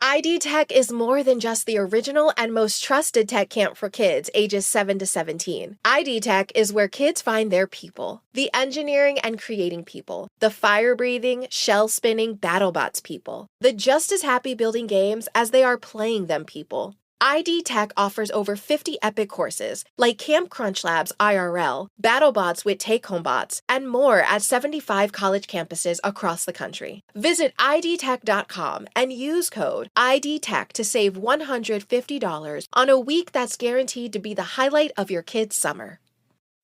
ID Tech is more than just the original and most trusted tech camp for kids ages 7 to 17. ID Tech is where kids find their people, the engineering and creating people, the fire-breathing, shell-spinning BattleBots people, the just as happy building games as they are playing them people. ID Tech offers over 50 epic courses, like Camp Crunch Labs IRL, BattleBots with Take-Home Bots, and more at 75 college campuses across the country. Visit idtech.com and use code IDTech to save $150 on a week that's guaranteed to be the highlight of your kid's summer.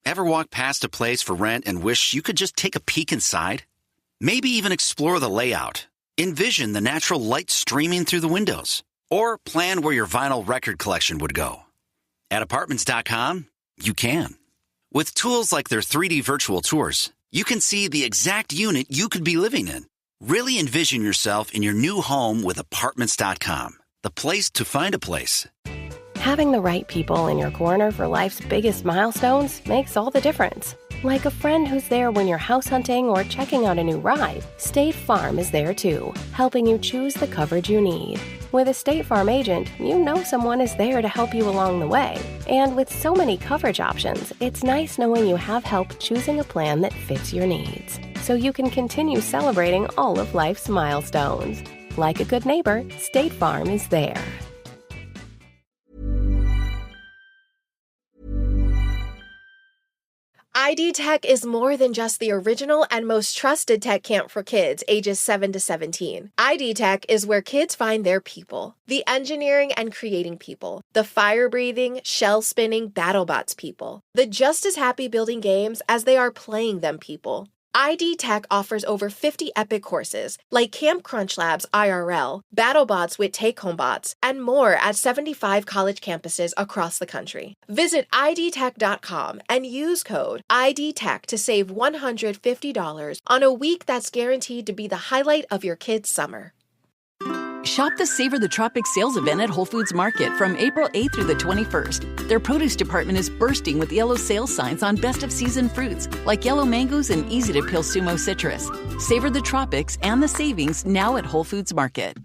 Ever walk past a place for rent and wish you could just take a peek inside? Maybe even explore the layout. Envision the natural light streaming through the windows. Or plan where your vinyl record collection would go. At Apartments.com, you can. With tools like their 3D virtual tours, you can see the exact unit you could be living in. Really envision yourself in your new home with Apartments.com, the place to find a place. Having the right people in your corner for life's biggest milestones makes all the difference. Like a friend who's there when you're house hunting or checking out a new ride, State Farm is there too, helping you choose the coverage you need. With a State Farm agent, you know someone is there to help you along the way. And with so many coverage options, it's nice knowing you have help choosing a plan that fits your needs, so you can continue celebrating all of life's milestones. Like a good neighbor, State Farm is there. ID Tech is more than just the original and most trusted tech camp for kids ages 7 to 17. ID Tech is where kids find their people, the engineering and creating people, the fire-breathing, shell-spinning BattleBots people, the just as happy building games as they are playing them people. ID Tech offers over 50 epic courses, like Camp Crunch Labs IRL, BattleBots with Take-Home Bots, and more at 75 college campuses across the country. Visit idtech.com and use code IDTech to save $150 on a week that's guaranteed to be the highlight of your kid's summer. Shop the Savor the Tropics sales event at Whole Foods Market from April 8th through the 21st. Their produce department is bursting with yellow sales signs on best-of-season fruits, like yellow mangoes and easy-to-peel sumo citrus. Savor the Tropics and the savings now at Whole Foods Market.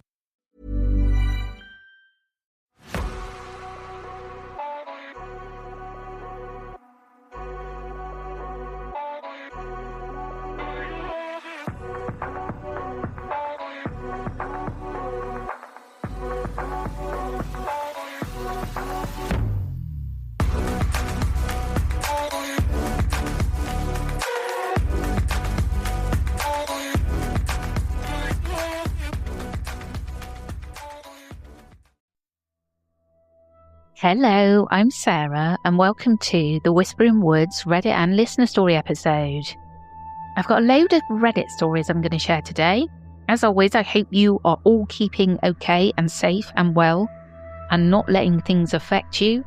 Hello, I'm Sarah, and welcome to the Whispering Woods Reddit and listener story episode. I've got a load of Reddit stories I'm going to share today. As always, I hope you are all keeping okay and safe and well, and not letting things affect you.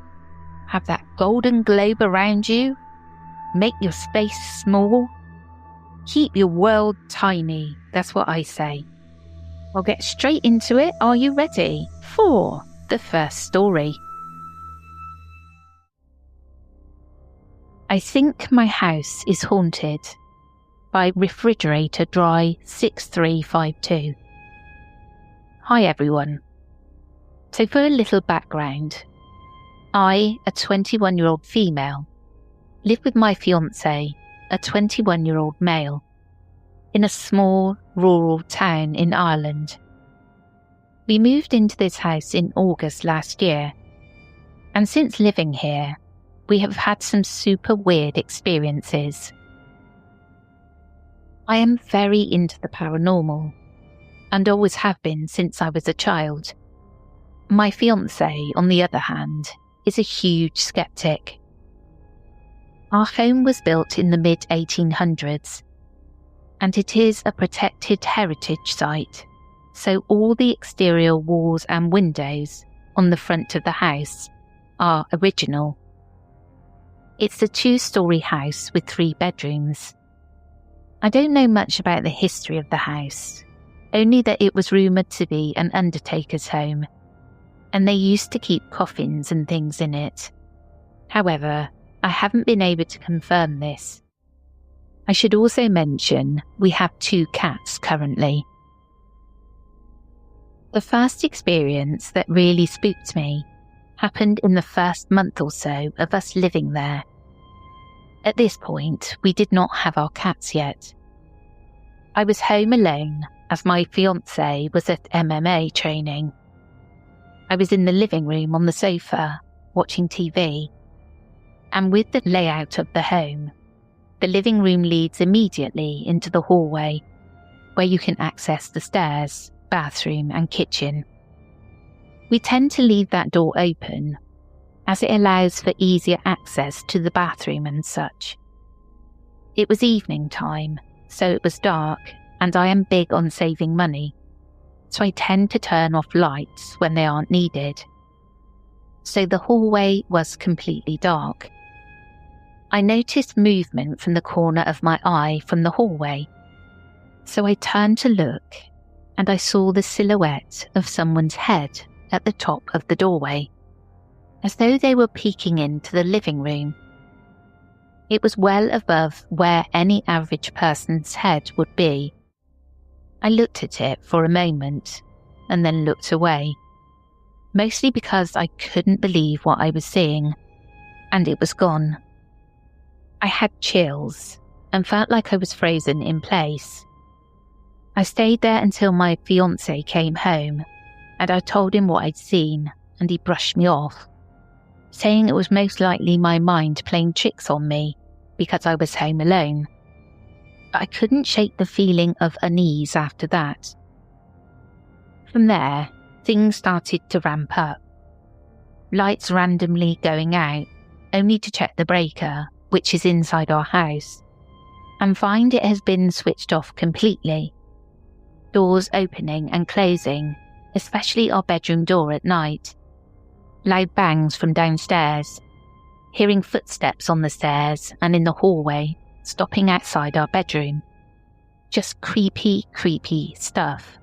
Have that golden globe around you. Make your space small. Keep your world tiny. That's what I say. I'll get straight into it. Are you ready for the first story? I think my house is haunted by Refrigerator Dry 6352. Hi everyone. So for a little background, I, a 21-year-old female, live with my fiancé, a 21-year-old male, in a small rural town in Ireland. We moved into this house in August last year, and since living here, we have had some super weird experiences. I am very into the paranormal, and always have been since I was a child. My fiancé, on the other hand, is a huge skeptic. Our home was built in the mid-1800s, and it is a protected heritage site, so all the exterior walls and windows on the front of the house are original. It's a 2-story house with 3 bedrooms. I don't know much about the history of the house, only that it was rumoured to be an undertaker's home, and they used to keep coffins and things in it. However, I haven't been able to confirm this. I should also mention we have 2 cats currently. The first experience that really spooked me happened in the first month or so of us living there. At this point, we did not have our cats yet. I was home alone as my fiancé was at MMA training. I was in the living room on the sofa, watching TV. And with the layout of the home, the living room leads immediately into the hallway, where you can access the stairs, bathroom and kitchen. We tend to leave that door open, as it allows for easier access to the bathroom and such. It was evening time, so it was dark, and I am big on saving money, so I tend to turn off lights when they aren't needed. So the hallway was completely dark. I noticed movement from the corner of my eye from the hallway, so I turned to look, and I saw the silhouette of someone's head at the top of the doorway, as though they were peeking into the living room. It was well above where any average person's head would be. I looked at it for a moment, and then looked away, mostly because I couldn't believe what I was seeing, and it was gone. I had chills, and felt like I was frozen in place. I stayed there until my fiancé came home, and I told him what I'd seen, and he brushed me off, saying it was most likely my mind playing tricks on me because I was home alone. But I couldn't shake the feeling of unease after that. From there, things started to ramp up. Lights randomly going out, only to check the breaker, which is inside our house, and find it has been switched off completely. Doors opening and closing, especially our bedroom door at night. Loud bangs from downstairs. Hearing footsteps on the stairs and in the hallway, stopping outside our bedroom. Just creepy stuff.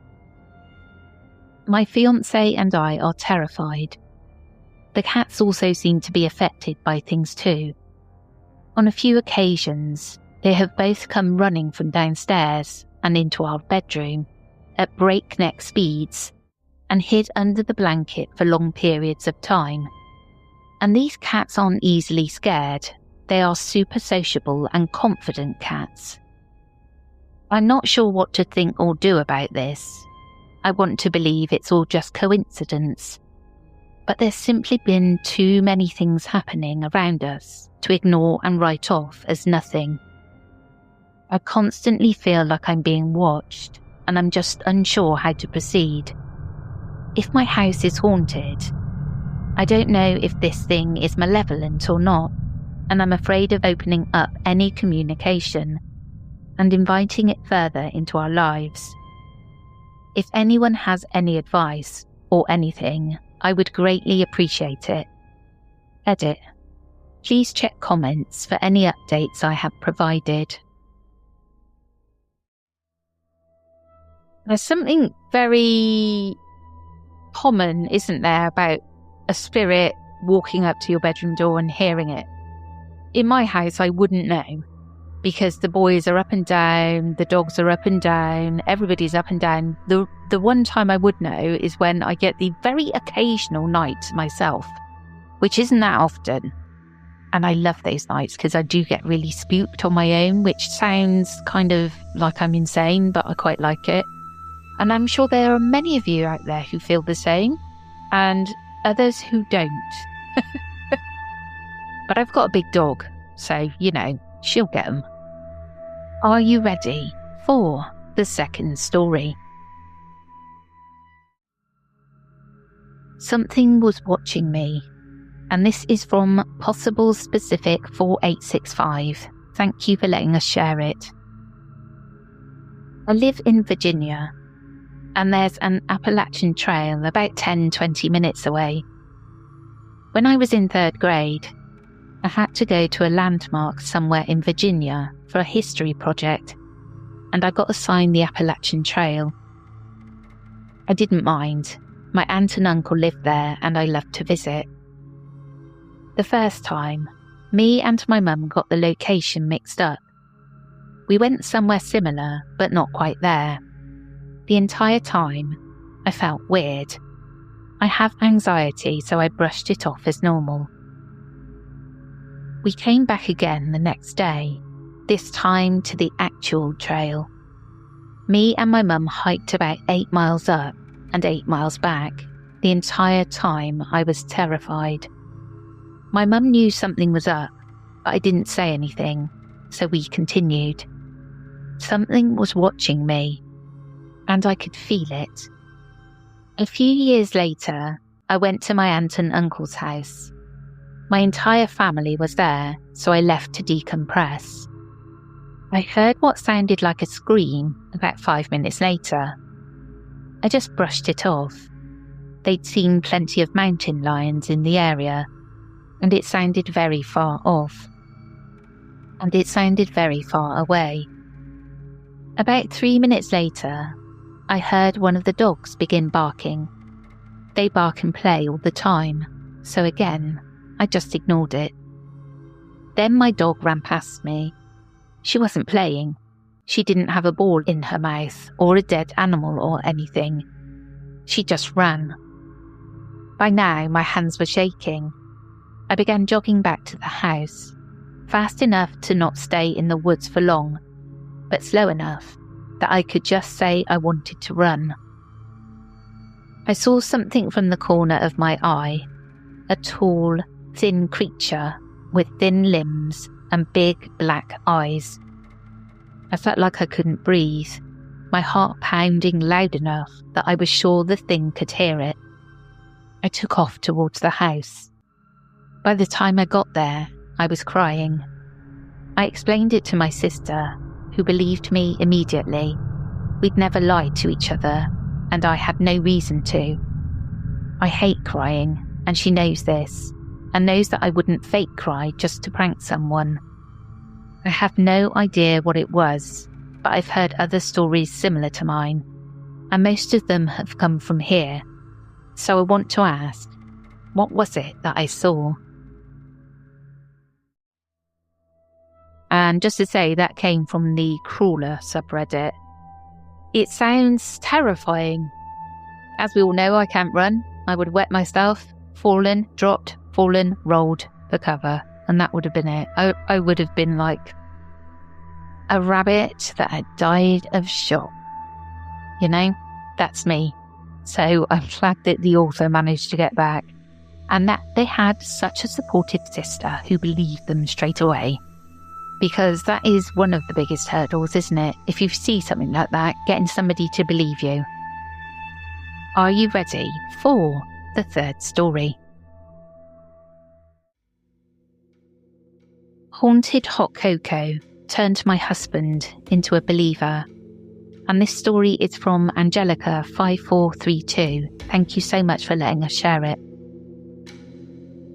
My fiancé and I are terrified. The cats also seem to be affected by things too. On a few occasions, they have both come running from downstairs and into our bedroom at breakneck speeds and hid under the blanket for long periods of time. And these cats aren't easily scared. They are super sociable and confident cats. I'm not sure what to think or do about this. I want to believe it's all just coincidence. But there's simply been too many things happening around us to ignore and write off as nothing. I constantly feel like I'm being watched, and I'm just unsure how to proceed. If my house is haunted, I don't know if this thing is malevolent or not, and I'm afraid of opening up any communication and inviting it further into our lives. If anyone has any advice or anything, I would greatly appreciate it. Edit. Please check comments for any updates I have provided. There's something very common, isn't there, about a spirit walking up to your bedroom door and hearing it. In my house, I wouldn't know, because the boys are up and down, the dogs are up and down, everybody's up and down. The one time I would know is when I get the very occasional night myself, which isn't that often. And I love those nights because I do get really spooked on my own, which sounds kind of like I'm insane, but I quite like it. And I'm sure there are many of you out there who feel the same, and others who don't. But I've got a big dog, so, she'll get them. Are you ready for the second story? Something was watching me, and this is from Possible Specific 4865. Thank you for letting us share it. I live in Virginia, and there's an Appalachian Trail about 10-20 minutes away. When I was in 3rd grade, I had to go to a landmark somewhere in Virginia for a history project, and I got assigned the Appalachian Trail. I didn't mind. My aunt and uncle lived there, and I loved to visit. The first time, me and my mum got the location mixed up. We went somewhere similar, but not quite there. The entire time, I felt weird. I have anxiety, so I brushed it off as normal. We came back again the next day, this time to the actual trail. Me and my mum hiked about 8 miles up and 8 miles back. The entire time I was terrified. My mum knew something was up, but I didn't say anything, so we continued. Something was watching me, and I could feel it. A few years later, I went to my aunt and uncle's house. My entire family was there, so I left to decompress. I heard what sounded like a scream about 5 minutes later. I just brushed it off. They'd seen plenty of mountain lions in the area, and it sounded very far off. And it sounded very far away. About 3 minutes later, I heard one of the dogs begin barking. They bark and play all the time, so again, I just ignored it. Then my dog ran past me. She wasn't playing. She didn't have a ball in her mouth or a dead animal or anything. She just ran. By now, my hands were shaking. I began jogging back to the house, fast enough to not stay in the woods for long, but slow enough that I could just say I wanted to run. I saw something from the corner of my eye, a tall, thin creature with thin limbs and big black eyes. I felt like I couldn't breathe, my heart pounding loud enough that I was sure the thing could hear it. I took off towards the house. By the time I got there, I was crying. I explained it to my sister, who believed me immediately. We'd never lied to each other, and I had no reason to. I hate crying, and she knows this, and knows that I wouldn't fake cry just to prank someone. I have no idea what it was, but I've heard other stories similar to mine, and most of them have come from here. So I want to ask, what was it that I saw? And just to say, that came from the Crawler subreddit. It sounds terrifying. As we all know, I can't run. I would have wet myself, fallen, dropped, fallen, rolled for cover, and that would have been it. I would have been like a rabbit that had died of shock. You know, that's me. So I'm glad that the author managed to get back, and that they had such a supportive sister who believed them straight away. Because that is one of the biggest hurdles, isn't it? If you see something like that, getting somebody to believe you. Are you ready for the third story? Haunted hot cocoa turned my husband into a believer. And this story is from Angelica5432. Thank you so much for letting us share it.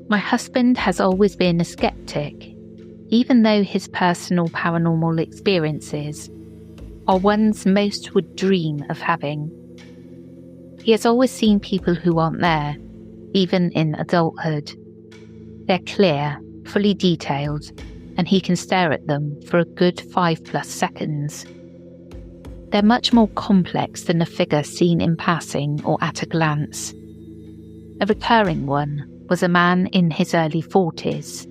My husband has always been a skeptic, even though his personal paranormal experiences are ones most would dream of having. He has always seen people who aren't there, even in adulthood. They're clear, fully detailed, and he can stare at them for a good 5+ seconds. They're much more complex than a figure seen in passing or at a glance. A recurring one was a man in his early 40s,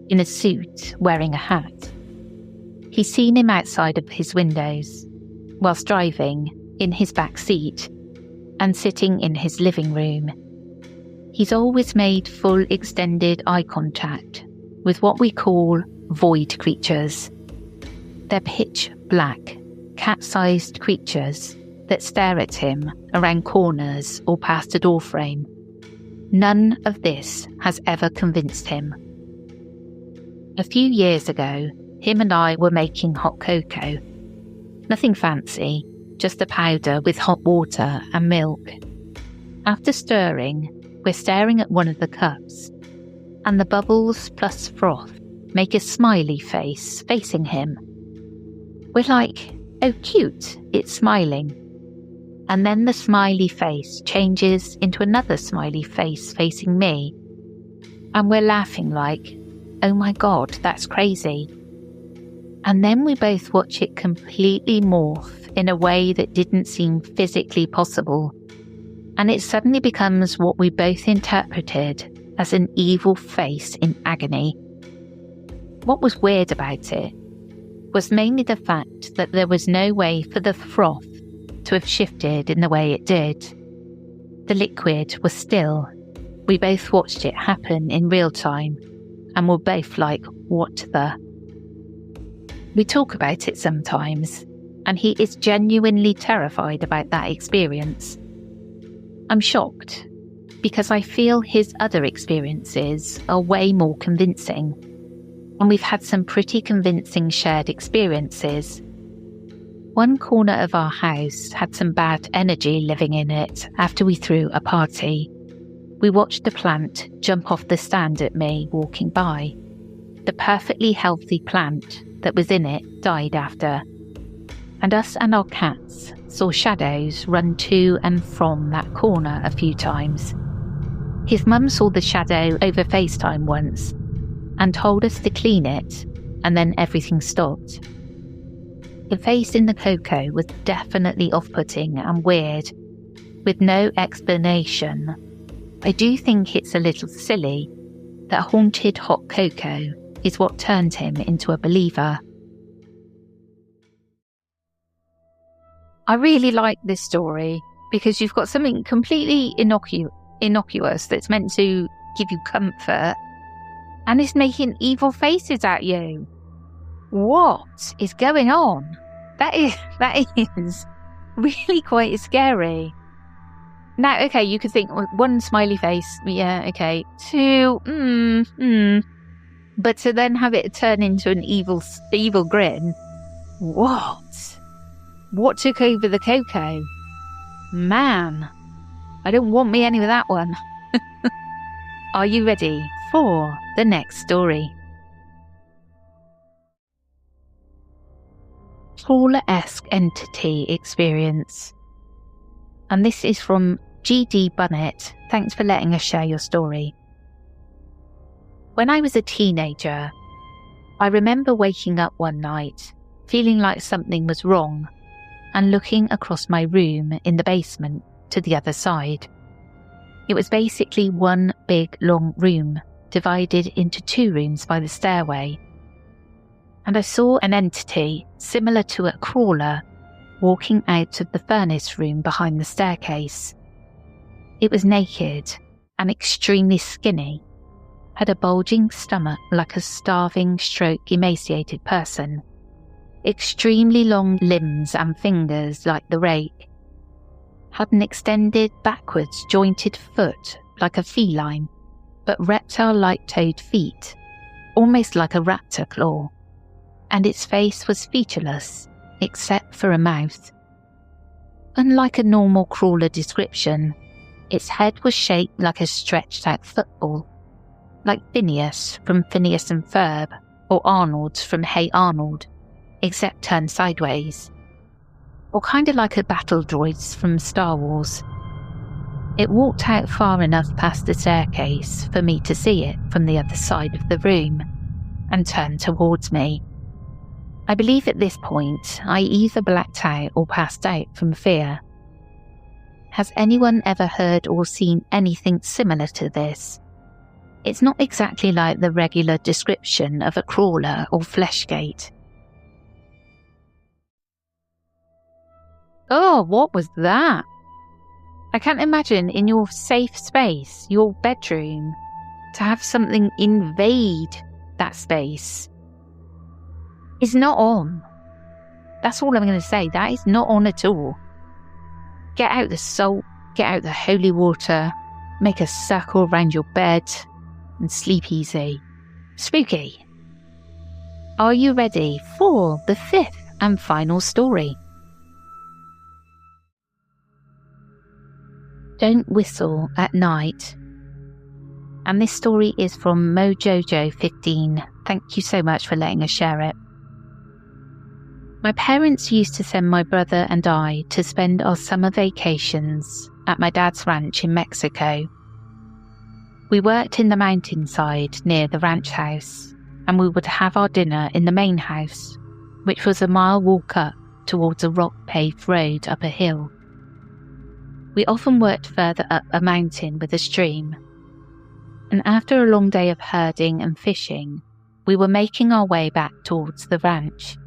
in a suit, wearing a hat. He's seen him outside of his windows, whilst driving, in his back seat, and sitting in his living room. He's always made full extended eye contact with what we call void creatures. They're pitch black, cat-sized creatures that stare at him around corners or past a doorframe. None of this has ever convinced him. A few years ago, him and I were making hot cocoa. Nothing fancy, just a powder with hot water and milk. After stirring, we're staring at one of the cups, and the bubbles plus froth make a smiley face facing him. We're like, oh cute, it's smiling. And then the smiley face changes into another smiley face facing me. And we're laughing like, oh my God, that's crazy. And then we both watch it completely morph in a way that didn't seem physically possible. and it suddenly becomes what we both interpreted as an evil face in agony. What was weird about it was mainly the fact that there was no way for the froth to have shifted in the way it did. The liquid was still. We both watched it happen in real time and were both like, what the? We talk about it sometimes, and he is genuinely terrified about that experience. I'm shocked because I feel his other experiences are way more convincing, and we've had some pretty convincing shared experiences. One corner of our house had some bad energy living in it after we threw a party. We watched the plant jump off the stand at me walking by. The perfectly healthy plant that was in it died after, and us and our cats saw shadows run to and from that corner a few times. His mum saw the shadow over FaceTime once and told us to clean it, and then everything stopped. The face in the cocoa was definitely off-putting and weird, with no explanation. I do think it's a little silly that haunted hot cocoa is what turned him into a believer. I really like this story because you've got something completely innocuous that's meant to give you comfort, and it's making evil faces at you. What is going on? That is really quite scary. Now, okay, you could think, one smiley face, yeah, okay. Two, But to then have it turn into an evil grin, what? What took over the cocoa? Man, I don't want me any of that one. Are you ready for the next story? Crawler-esque entity experience. And this is from GD Bunnett. Thanks for letting us share your story. When I was a teenager, I remember waking up one night, feeling like something was wrong, and looking across my room in the basement to the other side. It was basically one big long room, divided into 2 rooms by the stairway. And I saw an entity similar to a crawler walking out of the furnace room behind the staircase. It was naked and extremely skinny, had a bulging stomach like a starving stroke emaciated person, extremely long limbs and fingers like the rake, had an extended backwards jointed foot like a feline, but reptile-like toed feet, almost like a raptor claw, and its face was featureless except for a mouth. Unlike a normal crawler description, its head was shaped like a stretched out football, like Phineas from Phineas and Ferb or Arnold from Hey Arnold, except turned sideways, or kind of like a battle droids from Star Wars. It walked out far enough past the staircase for me to see it from the other side of the room and turned towards me. I believe at this point I either blacked out or passed out from fear. Has anyone ever heard or seen anything similar to this? It's not exactly like the regular description of a crawler or fleshgate. Oh, what was that? I can't imagine in your safe space, your bedroom, to have something invade that space. It's not on. That's all I'm going to say. That is not on at all. Get out the salt, get out the holy water, make a circle around your bed, and sleep easy. Spooky. Are you ready for the 5th and final story? Don't whistle at night. And this story is from Mojojo15. Thank you so much for letting us share it. My parents used to send my brother and I to spend our summer vacations at my dad's ranch in Mexico. We worked in the mountainside near the ranch house, and we would have our dinner in the main house, which was a mile walk up towards a rock-paved road up a hill. We often worked further up a mountain with a stream, and after a long day of herding and fishing, we were making our way back towards the ranch.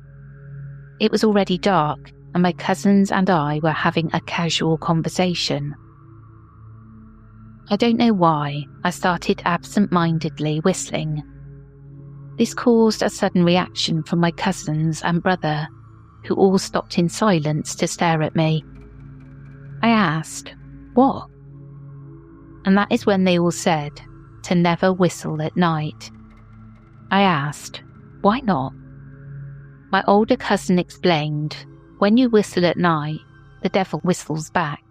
It was already dark, and my cousins and I were having a casual conversation. I don't know why, I started absent-mindedly whistling. This caused a sudden reaction from my cousins and brother, who all stopped in silence to stare at me. I asked, "What?" And that is when they all said to never whistle at night. I asked, "Why not?" My older cousin explained, "When you whistle at night, the devil whistles back."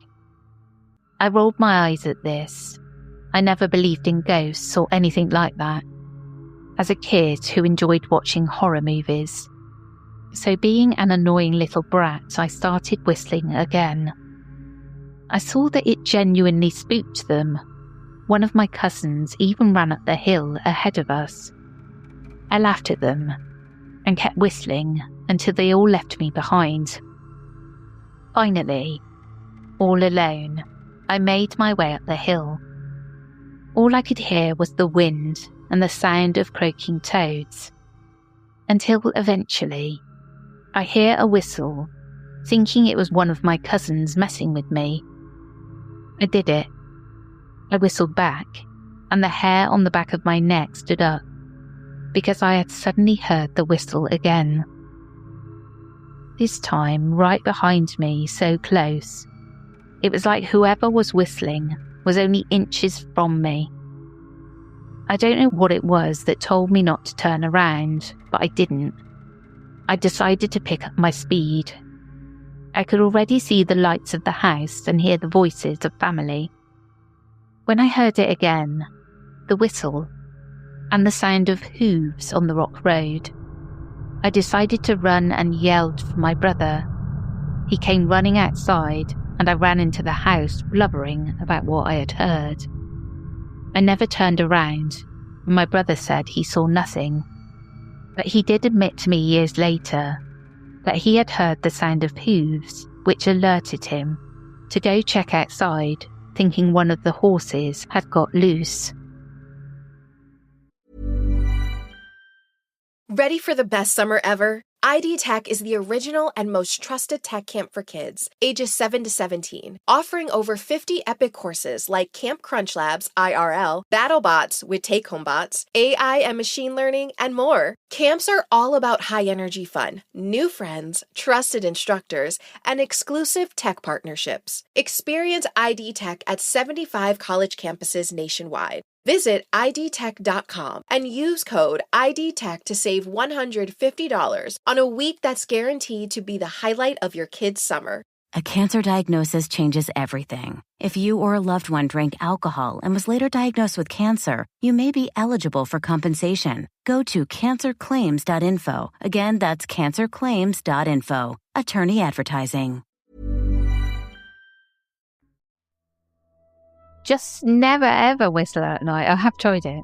I rolled my eyes at this. I never believed in ghosts or anything like that. As a kid who enjoyed watching horror movies. So being an annoying little brat, I started whistling again. I saw that it genuinely spooked them. One of my cousins even ran up the hill ahead of us. I laughed at them and kept whistling until they all left me behind. Finally, all alone, I made my way up the hill. All I could hear was the wind and the sound of croaking toads, until eventually I hear a whistle, thinking it was one of my cousins messing with me. I did it. I whistled back, and the hair on the back of my neck stood up, because I had suddenly heard the whistle again. This time right behind me, so close. It was like whoever was whistling was only inches from me. I don't know what it was that told me not to turn around, but I didn't. I decided to pick up my speed. I could already see the lights of the house and hear the voices of family. When I heard it again, the whistle, and the sound of hooves on the rock road, I decided to run and yelled for my brother. He came running outside, and I ran into the house blubbering about what I had heard. I never turned around, and my brother said he saw nothing. But he did admit to me years later that he had heard the sound of hooves, which alerted him to go check outside, thinking one of the horses had got loose. Ready for the best summer ever? ID Tech is the original and most trusted tech camp for kids, ages 7 to 17, offering over 50 epic courses like Camp Crunch Labs IRL, BattleBots with take-home bots, AI and machine learning, and more. Camps are all about high-energy fun, new friends, trusted instructors, and exclusive tech partnerships. Experience ID Tech at 75 college campuses nationwide. Visit idtech.com and use code IDTech to save $150 on a week that's guaranteed to be the highlight of your kid's summer. A cancer diagnosis changes everything. If you or a loved one drank alcohol and was later diagnosed with cancer, you may be eligible for compensation. Go to cancerclaims.info. Again, that's cancerclaims.info. Attorney advertising. Just never ever whistle at night. I have tried it.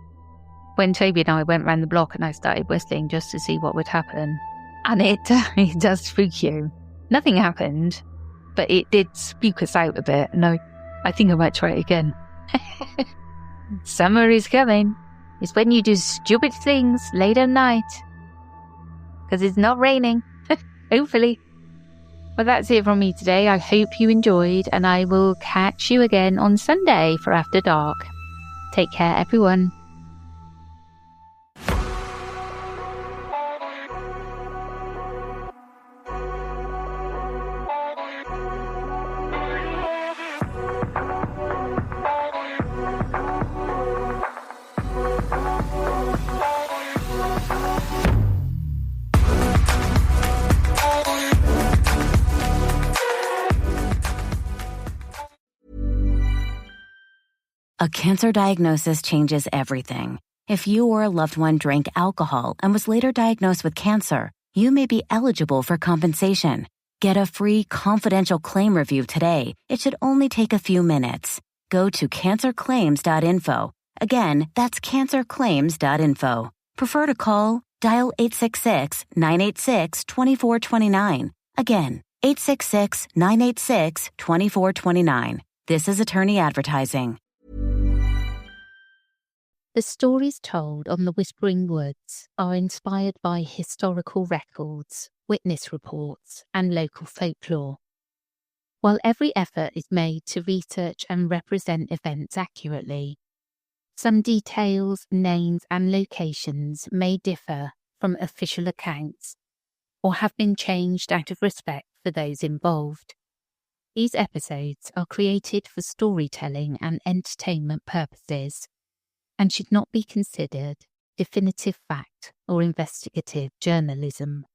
When Toby and I went round the block and I started whistling just to see what would happen. And it does spook you. Nothing happened, but it did spook us out a bit. And I think I might try it again. Summer is coming. It's when you do stupid things late at night. Because it's not raining. Hopefully. Well, that's it from me today. I hope you enjoyed, and I will catch you again on Sunday for After Dark. Take care, everyone. A cancer diagnosis changes everything. If you or a loved one drank alcohol and was later diagnosed with cancer, you may be eligible for compensation. Get a free confidential claim review today. It should only take a few minutes. Go to cancerclaims.info. Again, that's cancerclaims.info. Prefer to call? Dial 866-986-2429. Again, 866-986-2429. This is attorney advertising. The stories told on the Whispering Woods are inspired by historical records, witness reports, and local folklore. While every effort is made to research and represent events accurately, some details, names, and locations may differ from official accounts or have been changed out of respect for those involved. These episodes are created for storytelling and entertainment purposes and should not be considered definitive fact or investigative journalism.